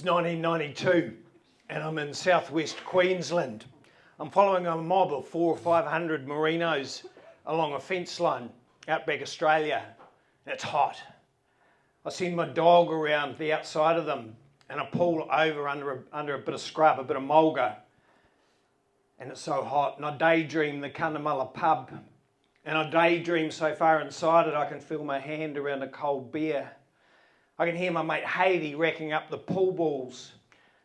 1992 and I'm in southwest Queensland. I'm following a mob of 400 or 500 merinos along a fence line outback Australia. It's hot. I send my dog around the outside of them and I pull over under a bit of scrub, a bit of mulga. And it's so hot, and I daydream the Cunnamulla pub. And I daydream so far inside it I can feel my hand around a cold beer. I can hear my mate Haiti racking up the pool balls.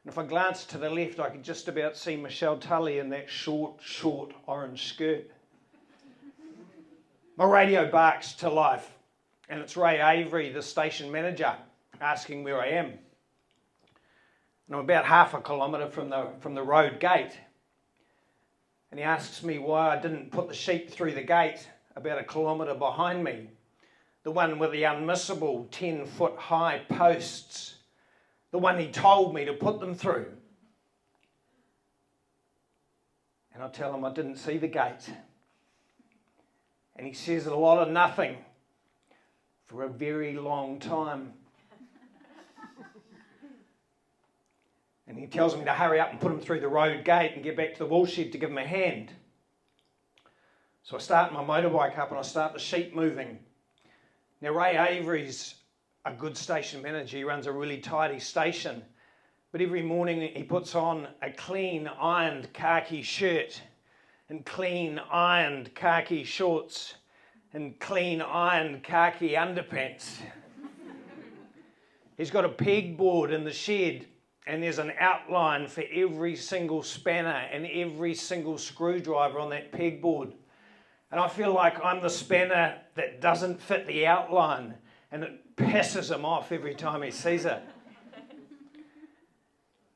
And if I glance to the left, I can just about see Michelle Tully in that short orange skirt. My radio barks to life, and it's Ray Avery, the station manager, asking where I am. And I'm about half a kilometre from the road gate. And he asks me why I didn't put the sheep through the gate about a kilometre behind me. The one with the unmissable 10-foot high posts. The one he told me to put them through. And I tell him I didn't see the gate. And he says a lot of nothing for a very long time. And he tells me to hurry up and put him through the road gate and get back to the wool shed to give him a hand. So I start my motorbike up and I start the sheep moving. Now Ray Avery's a good station manager. He runs a really tidy station. But every morning he puts on a clean ironed khaki shirt and clean ironed khaki shorts and clean ironed khaki underpants. He's got a pegboard in the shed. And there's an outline for every single spanner and every single screwdriver on that pegboard. And I feel like I'm the spanner that doesn't fit the outline, and it pisses him off every time he sees it.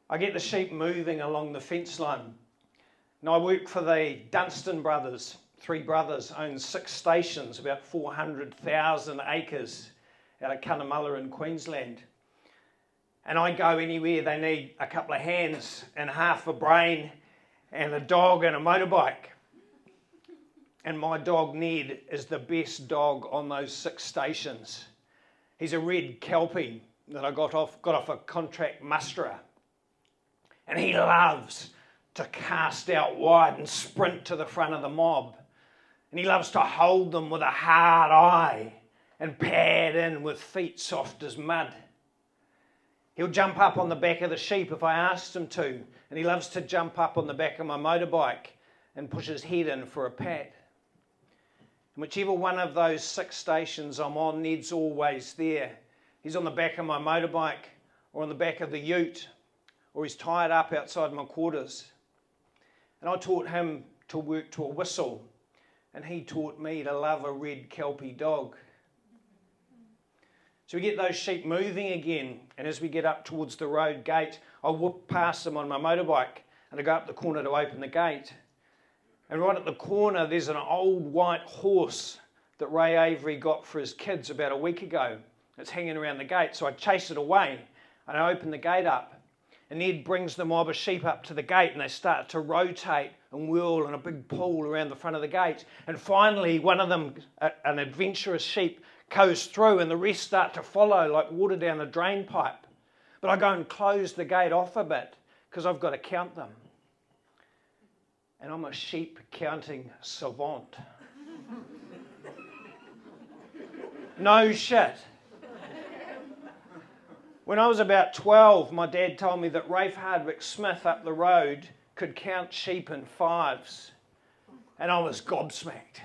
I get the sheep moving along the fence line. Now I work for the Dunstan brothers. 3 brothers own 6 stations, about 400,000 acres out of Cunnamulla in Queensland. And I go anywhere they need a couple of hands and half a brain and a dog and a motorbike. And my dog Ned is the best dog on those 6 stations. He's a red Kelpie that I got off a contract musterer. And he loves to cast out wide and sprint to the front of the mob. And he loves to hold them with a hard eye and pad in with feet soft as mud. He'll jump up on the back of the sheep if I asked him to, and he loves to jump up on the back of my motorbike and push his head in for a pat. And whichever one of those 6 stations I'm on, Ned's always there. He's on the back of my motorbike or on the back of the ute, or he's tied up outside my quarters. And I taught him to work to a whistle, and he taught me to love a red Kelpie dog. So we get those sheep moving again, and as we get up towards the road gate, I whoop past them on my motorbike, and I go up the corner to open the gate. And right at the corner, there's an old white horse that Ray Avery got for his kids about a week ago. It's hanging around the gate, so I chase it away, and I open the gate up. And Ned brings the mob of sheep up to the gate, and they start to rotate and whirl in a big pool around the front of the gate. And finally, one of them, an adventurous sheep, goes through, and the rest start to follow like water down a drain pipe. But I go and close the gate off a bit because I've got to count them. And I'm a sheep counting savant. No shit. When I was about 12, my dad told me that Rafe Hardwick Smith up the road could count sheep in 5s. And I was gobsmacked.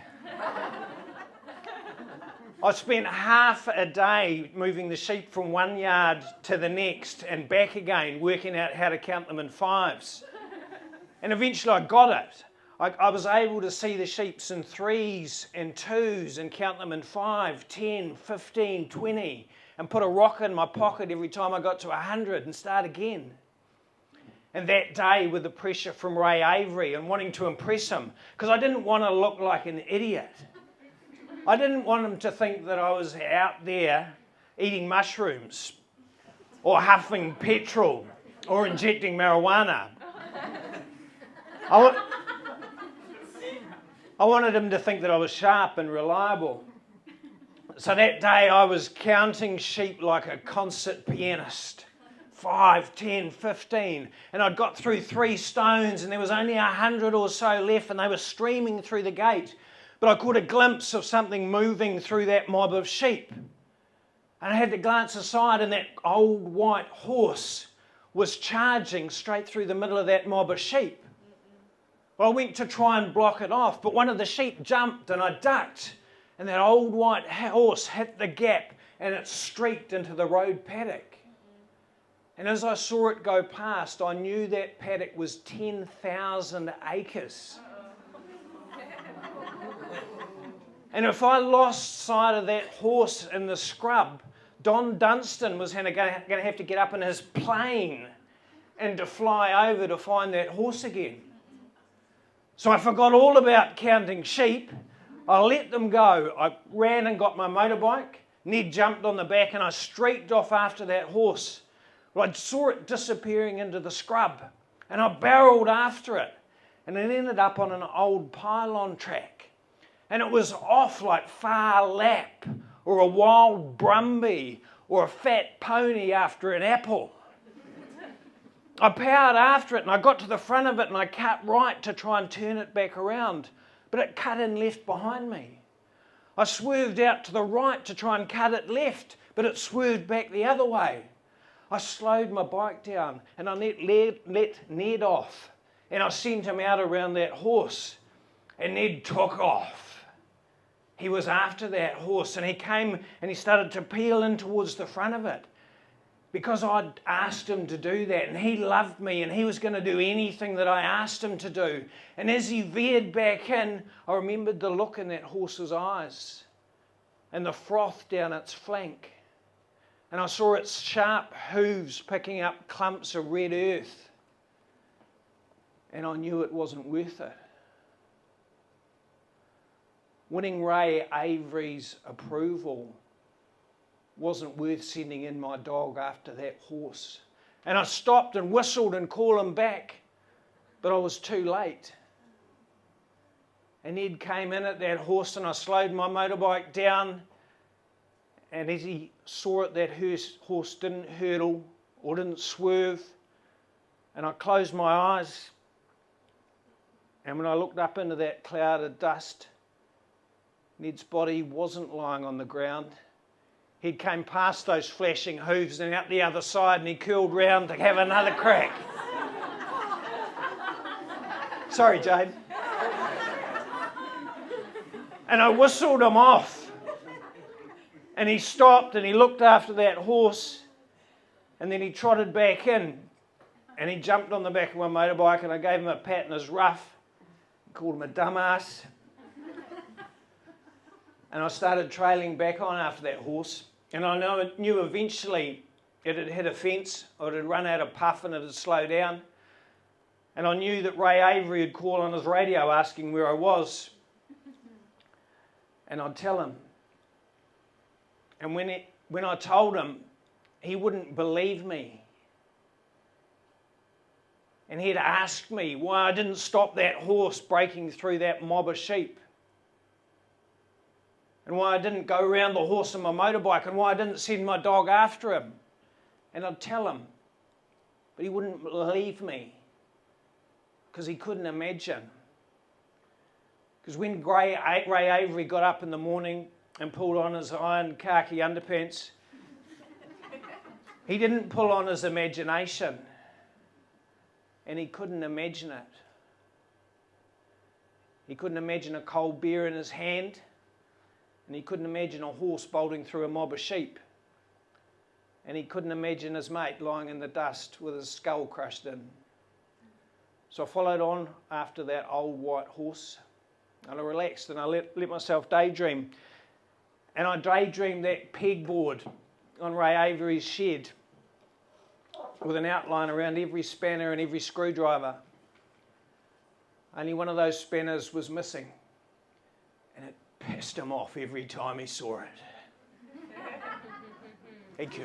I spent half a day moving the sheep from one yard to the next and back again, working out how to count them in 5s. And eventually I got it. I was able to see the sheep in 3s and 2s and count them in 5, 10, 15, 20, and put a rock in my pocket every time I got to 100 and start again. And that day, with the pressure from Ray Avery and wanting to impress him, because I didn't want to look like an idiot. I didn't want him to think that I was out there eating mushrooms or huffing petrol or injecting marijuana. I wanted him to think that I was sharp and reliable. So that day I was counting sheep like a concert pianist. 5, 10, 15. And I'd got through 3 stones and there was only 100 or so left and they were streaming through the gate. But I caught a glimpse of something moving through that mob of sheep. And I had to glance aside and that old white horse was charging straight through the middle of that mob of sheep. Well, I went to try and block it off, but one of the sheep jumped and I ducked. And that old white horse hit the gap and it streaked into the road paddock. And as I saw it go past, I knew that paddock was 10,000 acres. And if I lost sight of that horse in the scrub, Don Dunstan was going to have to get up in his plane and to fly over to find that horse again. So I forgot all about counting sheep. I let them go. I ran and got my motorbike. Ned jumped on the back and I streaked off after that horse. Well, I saw it disappearing into the scrub and I barreled after it. And it ended up on an old pylon track. And it was off like Far Lap or a wild Brumby or a fat pony after an apple. I powered after it and I got to the front of it and I cut right to try and turn it back around. But it cut in left behind me. I swerved out to the right to try and cut it left, but it swerved back the other way. I slowed my bike down and I let Ned off and I sent him out around that horse and Ned took off. He was after that horse and he came and he started to peel in towards the front of it because I'd asked him to do that and he loved me and he was going to do anything that I asked him to do. And as he veered back in, I remembered the look in that horse's eyes and the froth down its flank. And I saw its sharp hooves picking up clumps of red earth. And I knew it wasn't worth it. Winning Ray Avery's approval wasn't worth sending in my dog after that horse. And I stopped and whistled and called him back, but I was too late. And Ned came in at that horse and I slowed my motorbike down. And as he saw it, that horse didn't hurdle or didn't swerve. And I closed my eyes. And when I looked up into that cloud of dust, Ned's body wasn't lying on the ground. He came past those flashing hooves and out the other side and he curled round to have another crack. Sorry, Jane. And I whistled him off. And he stopped and he looked after that horse and then he trotted back in and he jumped on the back of my motorbike and I gave him a pat in his ruff, called him a dumbass. And I started trailing back on after that horse. And I knew eventually it had hit a fence, or it had run out of puff and it had slowed down. And I knew that Ray Avery would call on his radio asking where I was. And I'd tell him. And when I told him, he wouldn't believe me. And he'd ask me why I didn't stop that horse breaking through that mob of sheep. And why I didn't go around the horse on my motorbike, and why I didn't send my dog after him. And I'd tell him, but he wouldn't believe me because he couldn't imagine. Because when Ray Avery got up in the morning and pulled on his iron khaki underpants, he didn't pull on his imagination, and he couldn't imagine it. He couldn't imagine a cold beer in his hand. And he couldn't imagine a horse bolting through a mob of sheep. And he couldn't imagine his mate lying in the dust with his skull crushed in. So I followed on after that old white horse. And I relaxed and I let myself daydream. And I daydreamed that pegboard on Ray Avery's shed with an outline around every spanner and every screwdriver. Only one of those spanners was missing. And it pissed him off every time he saw it. Thank you.